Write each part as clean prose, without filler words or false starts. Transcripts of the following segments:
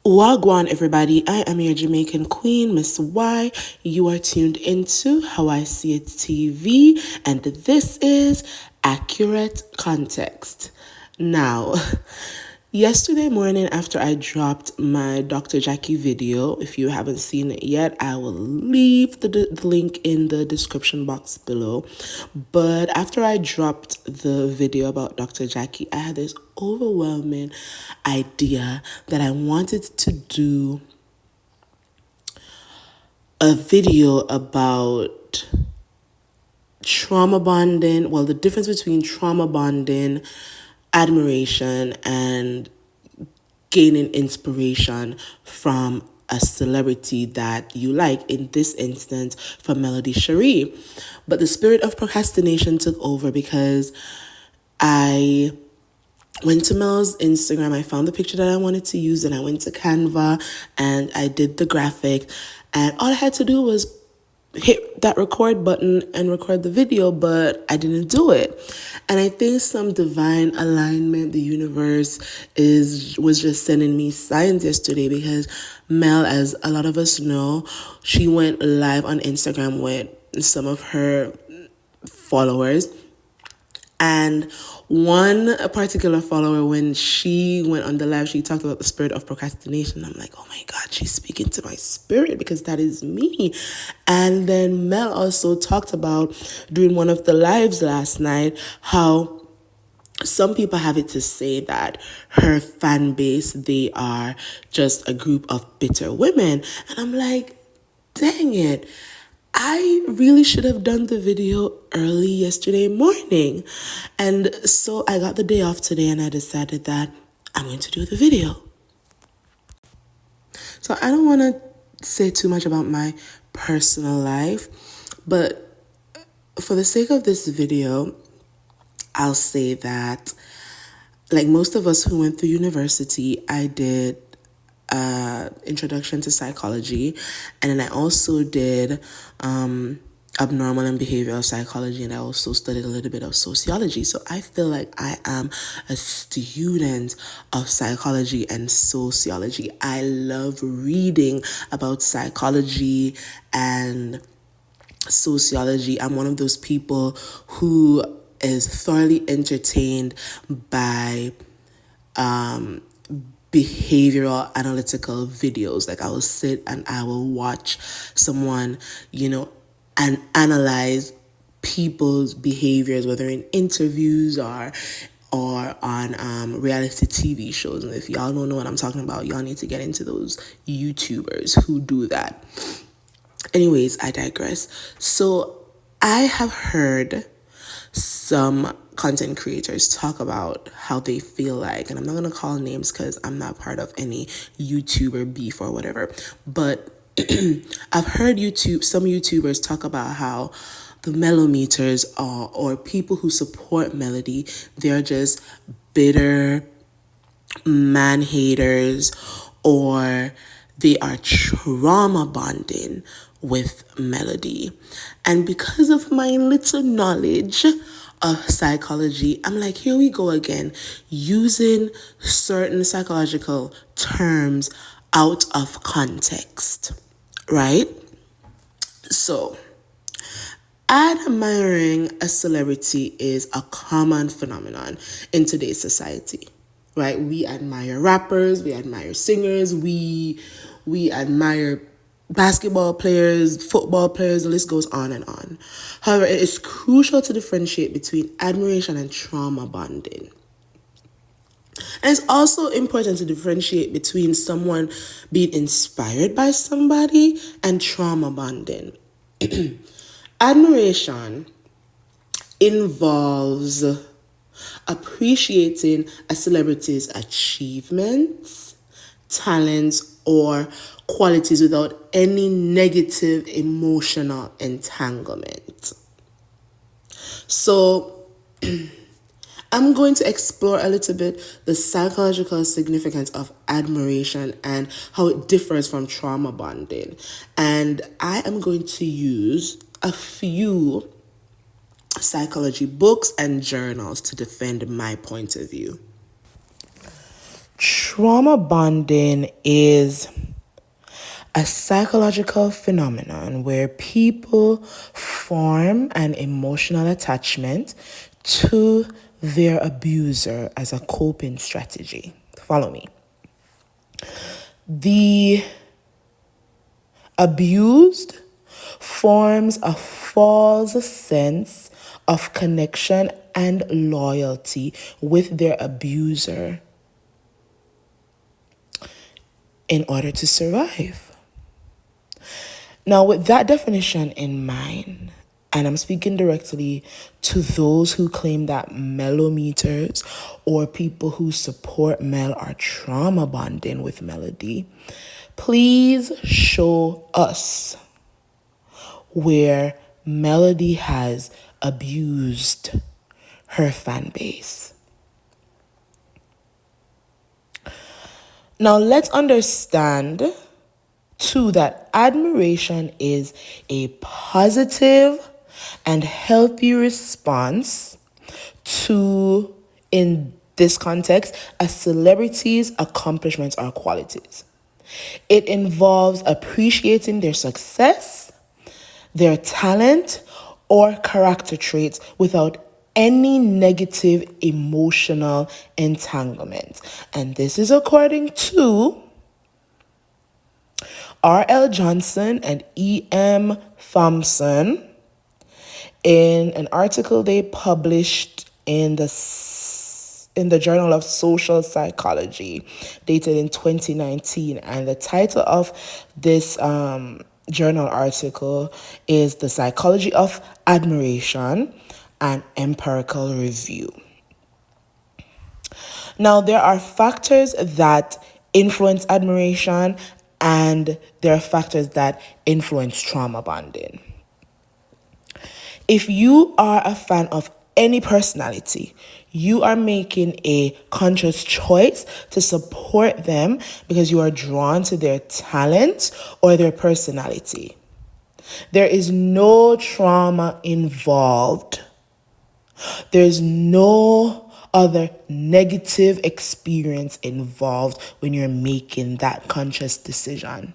Wagwan, everybody. I am your Jamaican queen, Miss Y. You are tuned into How I See It TV, and this is Accurate Context. Now, yesterday morning after I dropped my Dr. Jackie video, if you haven't seen it yet, I will leave the link in the description box below. But after I dropped the video about Dr. Jackie, I had this overwhelming idea that I wanted to do a video about trauma bonding, well, the difference between trauma bonding, admiration, and gaining inspiration from a celebrity that you like, in this instance from Melody Sheree. But the spirit of procrastination took over because I went to Mel's Instagram, I found the picture that I wanted to use, and I went to Canva and I did the graphic, and all I had to do was hit that record button and record the video, but I didn't do it. And I think some divine alignment, the universe was just sending me signs yesterday, because Mel, as a lot of us know, she went live on Instagram with some of her followers. And one particular follower, when she went on the live, she talked about the spirit of procrastination. I'm like, oh my God, she's speaking to my spirit, because that is me. And then Mel also talked about, during one of the lives last night, how some people have it to say that her fan base, they are just a group of bitter women. And I'm like, dang it. I really should have done the video early yesterday morning. And so I got the day off today and I decided that I'm going to do the video. So I don't want to say too much about my personal life, but for the sake of this video, I'll say that, like most of us who went through university, I did introduction to psychology, and then I also did abnormal and behavioral psychology, and I also studied a little bit of sociology. So I feel like I am a student of psychology and sociology. I love reading about psychology and sociology. I'm one of those people who is thoroughly entertained by behavioral analytical videos. Like, I will sit and I will watch someone, and analyze people's behaviors, whether in interviews or on reality TV shows. And if y'all don't know what I'm talking about, y'all need to get into those YouTubers who do that. Anyways, I digress. So I have heard some content creators talk about how they feel like, and I'm not going to call names because I'm not part of any YouTuber beef or whatever, but I've heard some YouTubers talk about how the Melometers or people who support Melody, they're just bitter man haters, or they are trauma bonding with Melody. And because of my little knowledge of psychology, I'm like, here we go again, using certain psychological terms out of context, right? So, admiring a celebrity is a common phenomenon in today's society, right? We admire rappers, we admire singers, we admire basketball players, football players, the list goes on and on. However, it is crucial to differentiate between admiration and trauma bonding. And it's also important to differentiate between someone being inspired by somebody and trauma bonding. Admiration involves appreciating a celebrity's achievements, talents, or qualities without any negative emotional entanglement. So, I'm going to explore a little bit the psychological significance of admiration and how it differs from trauma bonding. And I am going to use a few psychology books and journals to defend my point of view. Trauma bonding is a psychological phenomenon where people form an emotional attachment to their abuser as a coping strategy. Follow me. The abused forms a false sense of connection and loyalty with their abuser in order to survive. Now, with that definition in mind, and I'm speaking directly to those who claim that Melometers or people who support Mel are trauma bonding with Melody, please show us where Melody has abused her fan base. Now, let's understand too that admiration is a positive and healthy response to, in this context, a celebrity's accomplishments or qualities. It involves appreciating their success, their talent, or character traits without any negative emotional entanglement. And this is according to R.L. Johnson and E.M. Thompson in an article they published in the Journal of Social Psychology, dated in 2019. And the title of this journal article is The Psychology of Admiration, an Empirical Review. Now, there are factors that influence admiration, and there are factors that influence trauma bonding. If you are a fan of any personality, you are making a conscious choice to support them because you are drawn to their talent or their personality. There is no trauma involved. There's no other negative experience involved when you're making that conscious decision.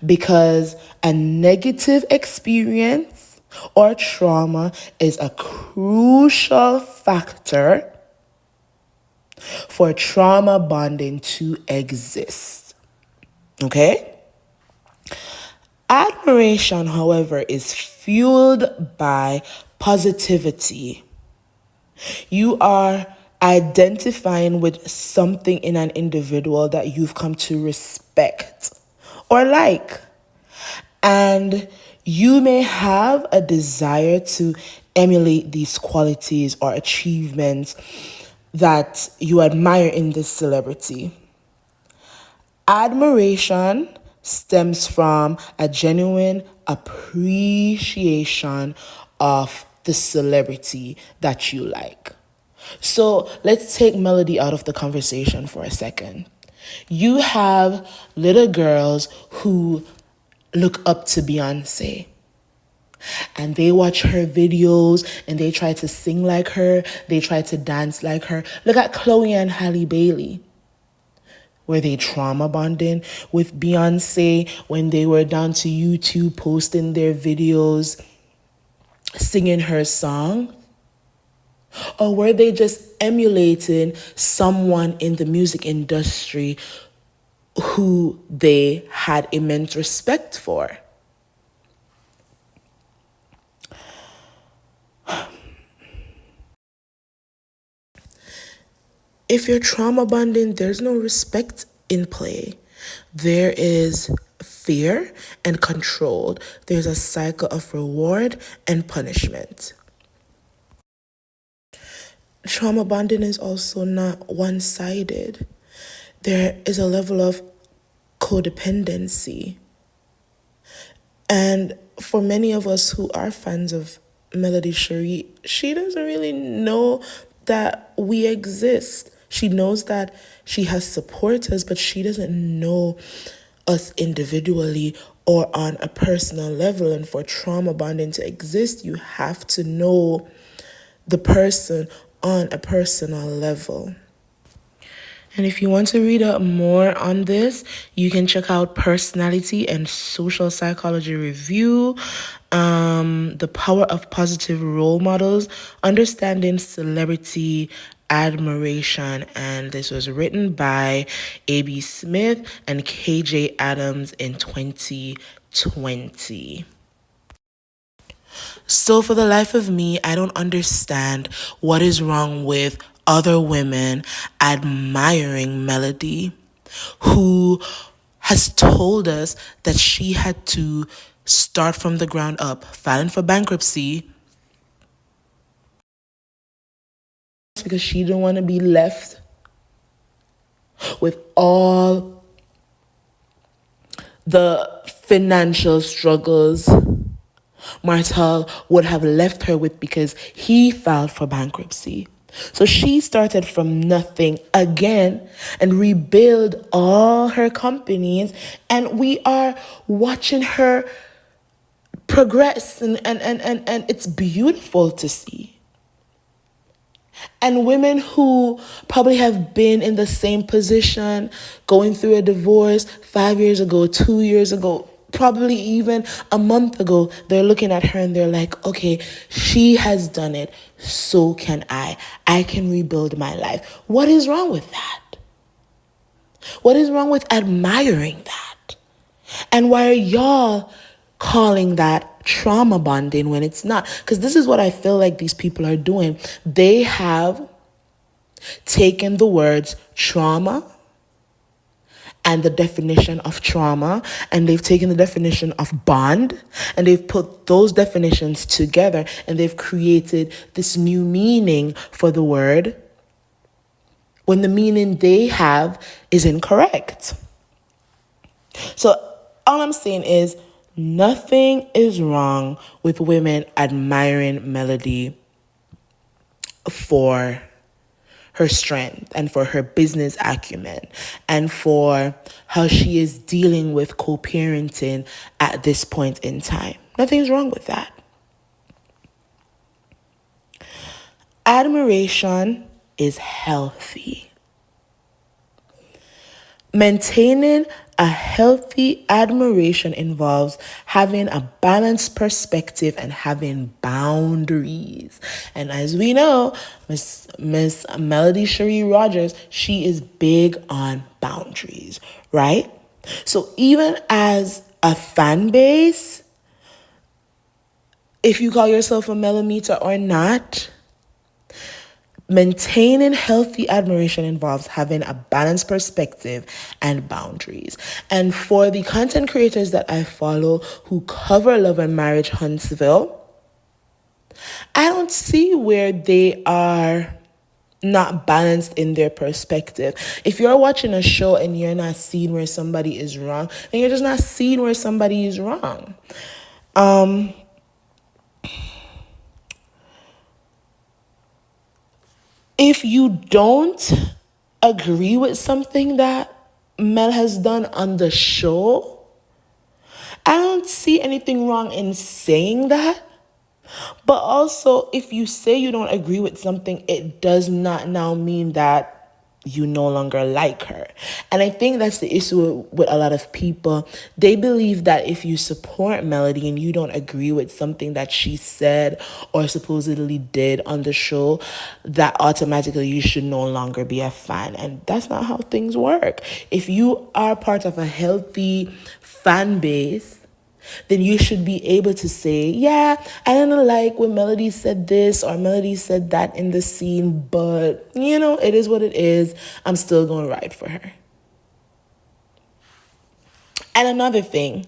Because a negative experience or trauma is a crucial factor for trauma bonding to exist. Okay? Admiration, however, is fueled by positivity. You are identifying with something in an individual that you've come to respect or like. And you may have a desire to emulate these qualities or achievements that you admire in this celebrity. Admiration stems from a genuine appreciation of the celebrity that you like. So let's take Melody out of the conversation for a second. You have little girls who look up to Beyonce, and they watch her videos and they try to sing like her, they try to dance like her. Look at Chloe and Halle Bailey. Were they trauma bonding with Beyonce when they were down to YouTube posting their videos, singing her song? Or were they just emulating someone in the music industry who they had immense respect for? If you're trauma bonding, there's no respect in play. There is fear and control. There's a cycle of reward and punishment. Trauma bonding is also not one-sided. There is a level of codependency. And for many of us who are fans of Melody Sheree, she doesn't really know that we exist. She knows that she has supporters, but she doesn't know us individually or on a personal level. And for trauma bonding to exist, you have to know the person on a personal level. And if you want to read up more on this, you can check out Personality and Social Psychology Review, The Power of Positive Role Models, Understanding Celebrity Admiration. And this was written by A.B. Smith and K.J. Adams in 2020. So, for the life of me, I don't understand what is wrong with other women admiring Melody, who has told us that she had to start from the ground up, filing for bankruptcy because she didn't want to be left with all the financial struggles Martel would have left her with because he filed for bankruptcy. So she started from nothing again and rebuilt all her companies. And we are watching her progress. And it's beautiful to see. And women who probably have been in the same position, going through a divorce 5 years ago, 2 years ago, probably even a month ago, they're looking at her and they're like, okay, she has done it, so can I. I can rebuild my life. What is wrong with that? What is wrong with admiring that? And why are y'all calling that trauma bonding when it's not? Because this is what I feel like these people are doing. They have taken the words trauma and the definition of trauma, and they've taken the definition of bond, and they've put those definitions together, and they've created this new meaning for the word when the meaning they have is incorrect. So all I'm saying is nothing is wrong with women admiring Melody for her strength and for her business acumen and for how she is dealing with co-parenting at this point in time. Nothing's wrong with that. Admiration is healthy. Maintaining a healthy admiration involves having a balanced perspective and having boundaries. And as we know, Miss Melody Sheree Rogers, she is big on boundaries, right? So even as a fan base, if you call yourself a Melometer or not, maintaining healthy admiration involves having a balanced perspective and boundaries. And for the content creators that I follow who cover Love and Marriage Huntsville, I don't see where they are not balanced in their perspective. If you're watching a show and you're not seeing where somebody is wrong, then you're just not seeing where somebody is wrong. If you don't agree with something that Mel has done on the show, I don't see anything wrong in saying that. But also, if you say you don't agree with something, it does not now mean that you no longer like her. And I think that's the issue with a lot of people. They believe that if you support Melody and you don't agree with something that she said or supposedly did on the show, that automatically you should no longer be a fan. And that's not how things work. If you are part of a healthy fan base, then you should be able to say, yeah, I don't like when Melody said this or Melody said that in the scene, but, it is what it is. I'm still going to ride for her. And another thing,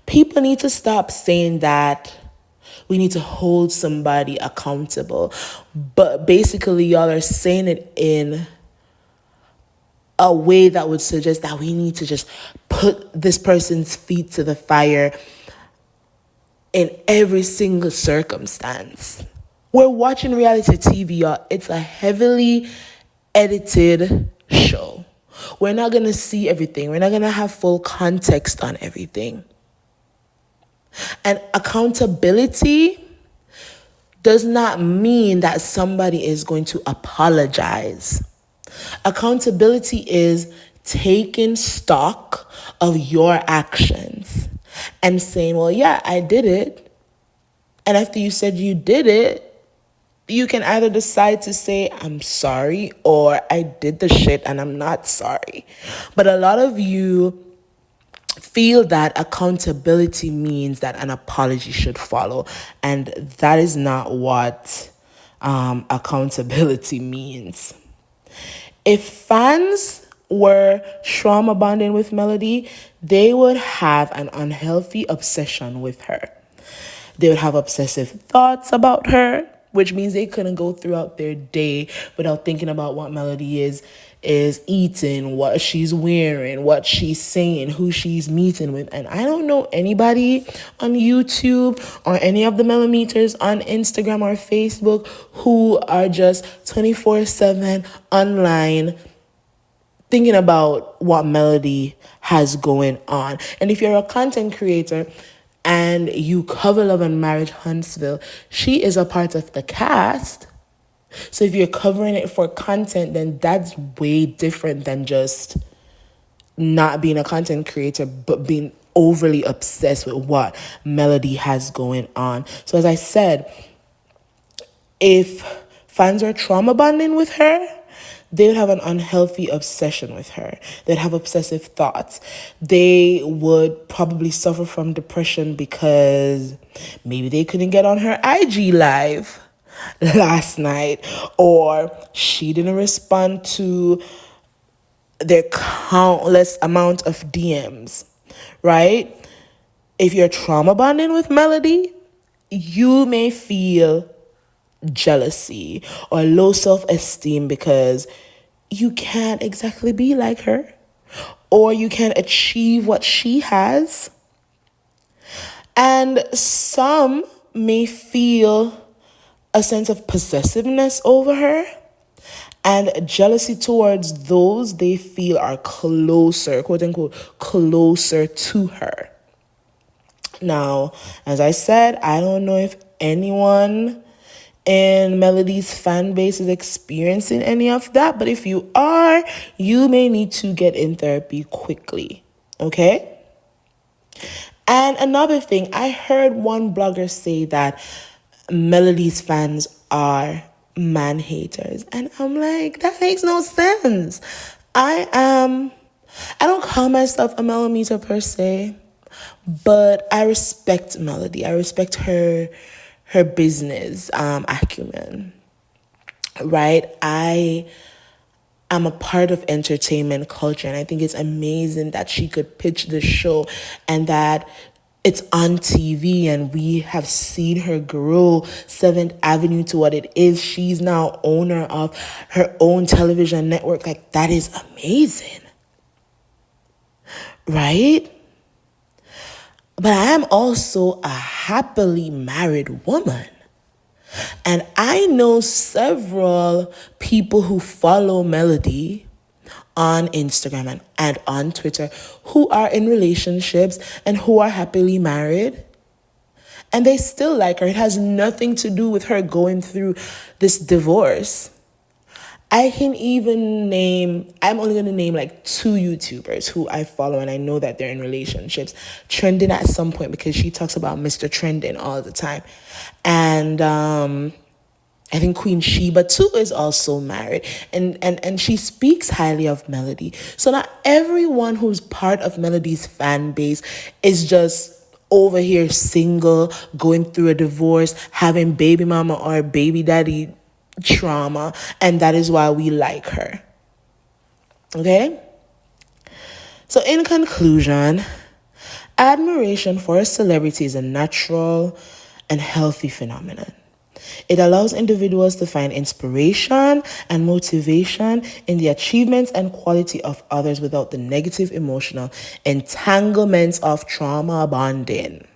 people need to stop saying that we need to hold somebody accountable. But basically, y'all are saying it in a way that would suggest that we need to just put this person's feet to the fire in every single circumstance. We're watching reality TV, y'all. It's a heavily edited show. We're not going to see everything. We're not going to have full context on everything. And accountability does not mean that somebody is going to apologize. Accountability is taking stock of your actions and saying, well, yeah, I did it. And after you said you did it, you can either decide to say, I'm sorry, or I did the shit and I'm not sorry. But a lot of you feel that accountability means that an apology should follow. And that is not what accountability means. If fans were trauma bonding with Melody, they would have an unhealthy obsession with her. They would have obsessive thoughts about her, which means they couldn't go throughout their day without thinking about what Melody is eating, what she's wearing, what she's saying, who she's meeting with. And I don't know anybody on YouTube or any of the Melometers on Instagram or Facebook who are just 24/7 online thinking about what Melody has going on. And if you're a content creator and you cover Love and Marriage Huntsville, she is a part of the cast. So if you're covering it for content, then that's way different than just not being a content creator, but being overly obsessed with what Melody has going on. So as I said, if fans are trauma bonding with her, they would have an unhealthy obsession with her. They'd have obsessive thoughts. They would probably suffer from depression because maybe they couldn't get on her IG live last night, or she didn't respond to their countless amount of DMs, right? If you're trauma bonding with Melody, you may feel jealousy or low self-esteem because you can't exactly be like her, or you can't achieve what she has. And some may feel a sense of possessiveness over her and jealousy towards those they feel are closer, quote unquote, closer to her. Now, as I said, I don't know if anyone in Melody's fan base is experiencing any of that, but if you are, you may need to get in therapy quickly, okay? And another thing, I heard one blogger say that Melody's fans are man haters, and I'm like, that makes no sense. I don't call myself a Melometer per se, but I respect Melody. I respect her business acumen, right? I am a part of entertainment culture, and I think it's amazing that she could pitch the show and that it's on TV and we have seen her grow Seventh Avenue to what it is. She's now owner of her own television network. Like, that is amazing, right? But I am also a happily married woman. And I know several people who follow Melody on Instagram and on Twitter who are in relationships and who are happily married. And they still like her. It has nothing to do with her going through this divorce. I can even I'm only going to name like 2 YouTubers who I follow and I know that they're in relationships. Trending at some point, because she talks about Mr. Trending all the time. And I think Queen Sheba too is also married, and she speaks highly of Melody. So not everyone who's part of Melody's fan base is just over here single, going through a divorce, having baby mama or baby daddy trauma, and that is why we like her. Okay? So in conclusion, admiration for a celebrity is a natural and healthy phenomenon. It allows individuals to find inspiration and motivation in the achievements and quality of others without the negative emotional entanglements of trauma bonding.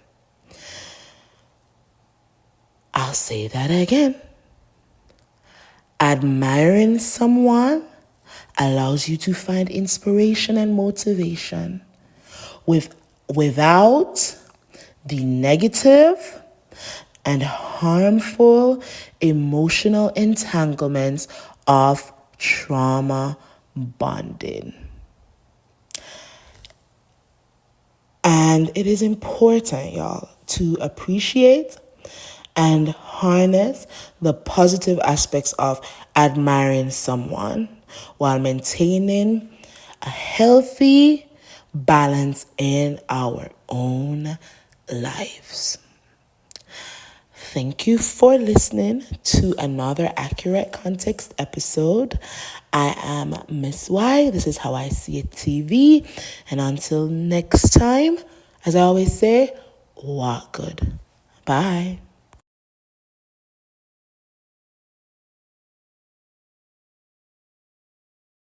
I'll say that again. Admiring someone allows you to find inspiration and motivation without the negative and harmful emotional entanglements of trauma bonding. And it is important, y'all, to appreciate and harness the positive aspects of admiring someone while maintaining a healthy balance in our own lives. Thank you for listening to another Accurate Context episode. I am Miss Y. This is How I See It TV. And until next time, as I always say, walk good. Bye.